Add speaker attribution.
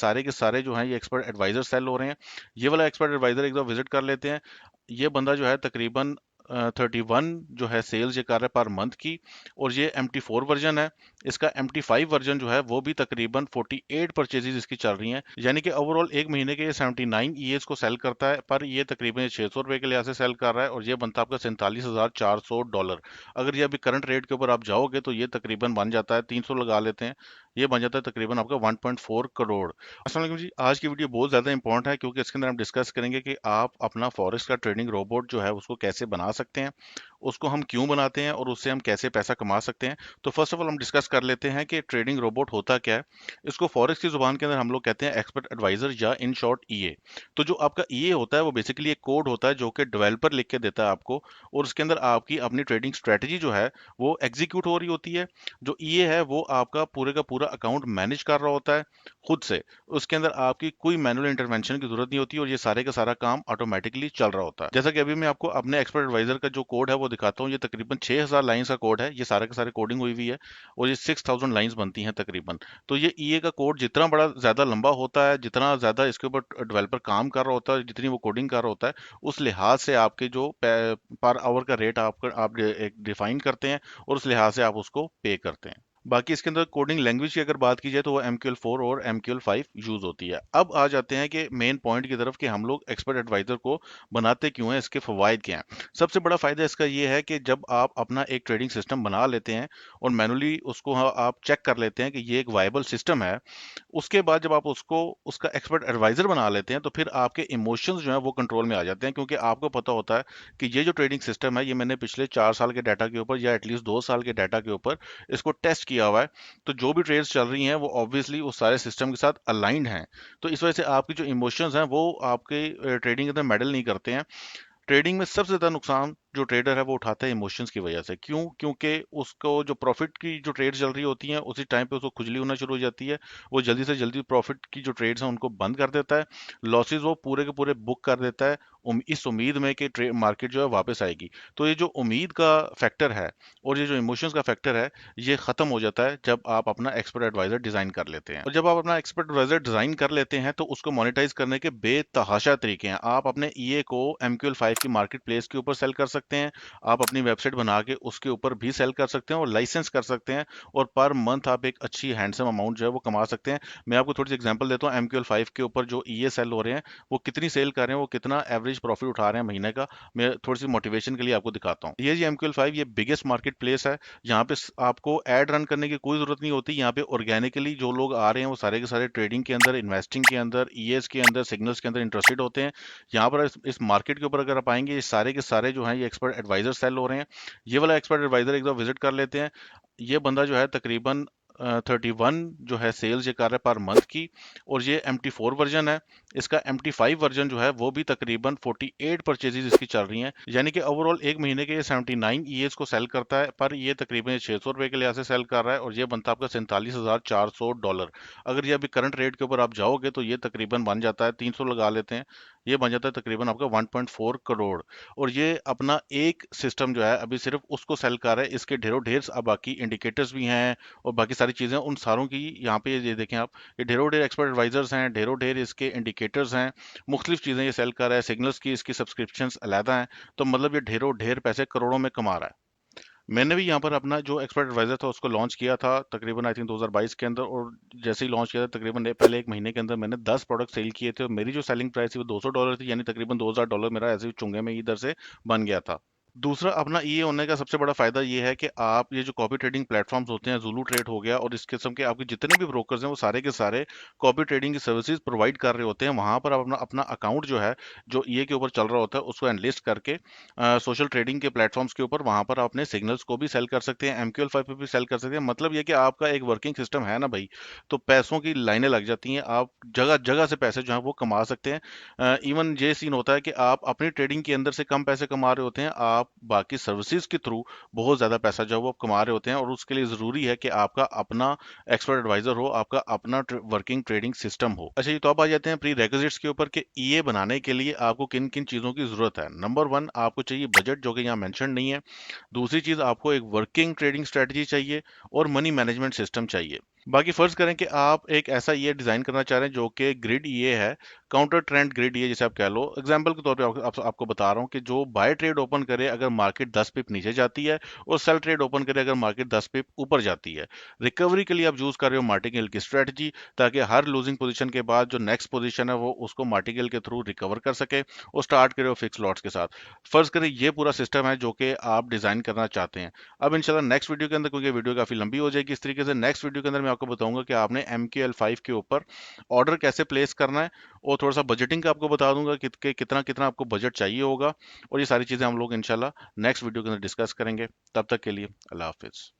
Speaker 1: सारे के सारे जो हैं ये एक्सपर्ट एडवाइजर सेल हो रहे हैं। ये वाला एक्सपर्ट एडवाइजर एक बार विजिट कर लेते हैं। ये बंदा जो है तकरीबन 31 जो है सेल्स ये कर रहा है पर मंथ की। और ये MT4 वर्जन है। इसका MT5 वर्जन जो है वो भी तकरीबन 48 परचेजेज इसकी चल रही हैं, यानी कि ओवरऑल एक महीने के ये 79 ईएस को सेल करता है, पर ये तकरीबन 600 रुपए के लिहाज से सेल कर रहा है और ये बनता है आपका $47,400। अगर ये अभी करंट रेट के ऊपर आप जाओगे तो ये तकरीबन बन जाता है, 300 लगा लेते हैं, ये बन जाता है तकरीबन आपका 1.4 करोड़। अस्सलाम वालेकुम जी, आज की वीडियो बहुत ज़्यादा इंपॉर्टेंट है क्योंकि इसके अंदर हम डिस्कस करेंगे कि आप अपना फॉरेक्स का ट्रेडिंग रोबोट जो है उसको कैसे बना सकते हैं, उसको हम क्यों बनाते हैं और उससे हम कैसे पैसा कमा सकते हैं। तो फर्स्ट ऑफ ऑल हम डिस्कस कर लेते हैं कि ट्रेडिंग रोबोट होता क्या है। इसको फॉरेक्स की जुबान के अंदर हम लोग कहते हैं एक्सपर्ट एडवाइजर या इन शॉर्ट ईए। तो जो आपका ईए होता है वो बेसिकली एक कोड होता है जो कि डेवलपर लिख के देता है आपको, और उसके अंदर आपकी अपनी ट्रेडिंग स्ट्रेटजी जो है वो एग्जीक्यूट हो रही होती है। जो ईए है वो आपका पूरे का पूरा अकाउंट मैनेज कर रहा होता है खुद से। उसके अंदर आपकी कोई मैनुअल इंटरवेंशन की जरूरत नहीं होती और ये सारे का सारा काम ऑटोमेटिकली चल रहा होता है। जैसा कि अभी मैं आपको अपने एक्सपर्ट एडवाइजर का जो कोड है वो दिखाता हूँ। ये तकरीबन 6000 लाइंस का कोड है, ये सारे के सारे कोडिंग हुई हुई है और ये 6000 लाइंस बनती हैं तकरीबन। तो ये ईए का कोड जितना बड़ा ज्यादा लंबा होता है, जितना ज्यादा इसके ऊपर डेवलपर काम कर रहा होता है, जितनी वो कोडिंग कर रहा होता है, उस लिहाज से आपके जो पर आवर का रेट आप डिफाइन करते हैं और उस लिहाज से आप उसको पे करते हैं। बाकी इसके अंदर कोडिंग लैंग्वेज की अगर बात की जाए तो वो MQL4 और MQL5 यूज होती है। अब आ जाते हैं कि मेन पॉइंट की तरफ कि हम लोग एक्सपर्ट एडवाइजर को बनाते क्यों हैं, इसके फवायद क्या हैं। सबसे बड़ा फायदा इसका ये है कि जब आप अपना एक ट्रेडिंग सिस्टम बना लेते हैं और मैनुअली उसको आप चेक कर लेते हैं कि ये एक वायबल सिस्टम है, उसके बाद जब आप उसको उसका एक्सपर्ट एडवाइजर बना लेते हैं तो फिर आपके इमोशंस जो है वो कंट्रोल में आ जाते हैं, क्योंकि आपको पता होता है कि ये जो ट्रेडिंग सिस्टम है ये मैंने पिछले 4 साल के डाटा के ऊपर या एटलीस्ट 2 साल के डाटा के ऊपर इसको टेस्ट किया हुआ है। तो जो भी ट्रेड्स चल रही हैं वो ऑब्वियसली उस सारे सिस्टम के साथ अलाइंड हैं। तो इस वजह से आपकी जो इमोशंस हैं वो आपके ट्रेडिंग के अंदर मेडल नहीं करते हैं। ट्रेडिंग में सबसे ज्यादा नुकसान जो ट्रेडर है वो उठाता है इमोशंस की वजह से। क्यों? क्योंकि उसको जो प्रॉफिट की जो ट्रेड चल रही होती हैं उसी टाइम पे उसको खुजली होना शुरू हो जाती है। वो जल्दी से जल्दी प्रॉफिट की जो ट्रेड्स हैं उनको बंद कर देता है, लॉसेस वो पूरे के पूरे बुक कर देता है, इस उम्मीद में कि ट्रेड मार्केट जो है वापस आएगी। तो ये जो उम्मीद का फैक्टर है और ये जो इमोशंस का फैक्टर है ये खत्म हो जाता है जब आप अपना एक्सपर्ट एडवाइजर डिजाइन कर लेते हैं। और जब आप अपना एक्सपर्ट एडवाइजर डिजाइन कर लेते हैं तो उसको मोनेटाइज करने के बेतहाशा तरीके हैं। आप अपने ईए को MQL5 की मार्केट प्लेस के ऊपर सेल कर सकते हैं, आप अपनी वेबसाइट बना के उसके ऊपर भी सेल कर सकते हैं और लाइसेंस कर सकते हैं, और पर मंथ आप एक अच्छी हैंडसम अमाउंट जो है वो कमा सकते हैं। मैं आपको थोड़ी सी एग्जांपल देता हूँ, MQL5 के ऊपर जो ईए सेल हो रहे हैं वो कितनी सेल कर रहे हैं, वो कितना एवरेज प्रॉफिट उठा रहे हैं महीने का। मैं थोड़ी सी मोटिवेशन के लिए आपको दिखाता हूँ। ये जी MQL5 ये बिगेस्ट मार्केट प्लेस है। यहाँ पे आपको एड रन करने की कोई जरूरत नहीं होती। यहाँ पे ऑर्गेनिकली जो लोग आ रहे हैं वो सारे के सारे ट्रेडिंग के अंदर, इन्वेस्टिंग के अंदर, ईएस के अंदर, सिग्नल्स के अंदर इंटरेस्टेड होते हैं। यहाँ पर इस मार्केट के ऊपर अगर आप आएंगे, ये सारे के सारे जो हैं ये एक्सपर्ट एडवाइजर सेल हो रहे हैं। ये वाला एक्सपर्ट एडवाइजर एक बार विजिट कर लेते हैं। ये बंदा जो है तकरीबन 31 जो है सेल्स ये कर रहा है पर मंथ की। और ये MT4 वर्जन है। इसका MT5 वर्जन जो है वो भी तकरीबन 48 परचेजेज इसकी चल रही हैं, यानी कि ओवरऑल एक महीने के ये 79 ईएस को सेल करता है, पर ये तकरीबन 600 रुपए के लिहाज से सेल कर रहा है और ये बनता है आपका $47,400। अगर ये अभी करंट रेट के ऊपर आप जाओगे तो ये तकरीबन बन जाता है, 300 लगा लेते हैं, ये बन जाता है तकरीबन आपका 1.4 करोड़। और ये अपना एक सिस्टम जो है अभी सिर्फ उसको सेल कर रहा है, इसके ढेरों ढेर अब बाकी इंडिकेटर्स भी हैं और बाकी सारी चीजें उन सारों की यहाँ पे ये देखें आप, ये ढेरों ढेर एक्सपर्ट एडवाइजर्स हैं, ढेरों ढेर इसके इंडिकेटर्स हैं, मुख्तलिफ चीजें ये सेल कर रहा है, सिग्नल्स की इसकी सब्सक्रिप्शंस अलहदा हैं। तो मतलब ये ढेरों ढेर पैसे करोड़ों में कमा रहा है। मैंने भी यहाँ पर अपना जो एक्सपर्ट एडवाइजर था उसको लॉन्च किया था तकरीबन आई थिंक 2022 के अंदर, और जैसे ही लॉन्च किया था तकरीबन पहले एक महीने के अंदर मैंने 10 प्रोडक्ट सेल किए थे और मेरी जो सेलिंग प्राइस थी वो $200 थी, यानी तकरीबन $2000 मेरा ऐसे ही चुंगे में इधर से बन गया था। दूसरा अपना ये होने का सबसे बड़ा फायदा ये है कि आप ये जो कॉपी ट्रेडिंग प्लेटफॉर्म्स होते हैं, जुलू ट्रेड हो गया और इस किस्म के आपके जितने भी ब्रोकर्स हैं वो सारे के सारे कॉपी ट्रेडिंग की सर्विसेज प्रोवाइड कर रहे होते हैं। वहां पर आप अपना अपना अकाउंट जो है जो ये के ऊपर चल रहा होता है उसको एनलिस्ट करके सोशल ट्रेडिंग के प्लेटफॉर्म्स के ऊपर वहां पर आप अपने सिग्नल्स को भी सेल कर सकते हैं, MQL5 पे भी सेल कर सकते हैं। मतलब ये कि आपका एक वर्किंग सिस्टम है ना भाई, तो पैसों की लाइनें लग जाती हैं, आप जगह जगह से पैसे जो है वो कमा सकते हैं। इवन ये सीन होता है कि आप अपनी ट्रेडिंग के अंदर से कम पैसे कमा रहे होते हैं, आप बाकी सर्विसेज के थ्रू बहुत ज्यादा पैसा जो है वो आप कमा रहे होते हैं, और उसके लिए जरूरी है कि आपका अपना एक्सपर्ट एडवाइजर हो, आपका अपना वर्किंग ट्रेडिंग सिस्टम हो। अच्छा, ये तो आप आ जाते हैं प्री रेक्विजिट्स के ऊपर कि ईए बनाने के लिए आपको किन किन चीजों की जरूरत है। नंबर वन, आपको चाहिए बजट, जो कि यहाँ मेंशन नहीं है। दूसरी चीज, आपको एक वर्किंग ट्रेडिंग स्ट्रेटजी चाहिए और मनी मैनेजमेंट सिस्टम चाहिए। बाकी फर्ज करें कि आप एक ऐसा ये डिजाइन करना चाह रहे हैं जो कि ग्रिड ये है, काउंटर ट्रेंड ग्रिड ये जैसे आप कह लो, एग्जांपल के तौर पे आपको बता रहा हूँ कि जो बाय ट्रेड ओपन करे अगर मार्केट 10 पिप नीचे जाती है, और सेल ट्रेड ओपन करे अगर मार्केट 10 पिप ऊपर जाती है। रिकवरी के लिए आप यूज कर रहे हो मार्टिंगेल की स्ट्रेटजी, ताकि हर लूजिंग पोजीशन के बाद जो नेक्स्ट पोजीशन है वो उसको मार्टिंगेल के थ्रू रिकवर कर सके, और स्टार्ट करे हो फिक्स लॉट्स के साथ। फर्ज करें ये पूरा सिस्टम है जो कि आप डिजाइन करना चाहते हैं। अब इंशाल्लाह नेक्स्ट वीडियो के अंदर, क्योंकि वीडियो काफी लंबी हो जाएगी इस तरीके से, नेक्स्ट वीडियो के अंदर मैं आपको बताऊंगा कि आपने MQL5 के ऊपर ऑर्डर कैसे प्लेस करना है, और थोड़ा सा बजटिंग का आपको बता दूंगा कि कितना कितना आपको बजट चाहिए होगा। और ये सारी चीजें हम लोग इंशाल्लाह नेक्स्ट वीडियो के अंदर डिस्कस करेंगे। तब तक के लिए अल्लाह हाफिज।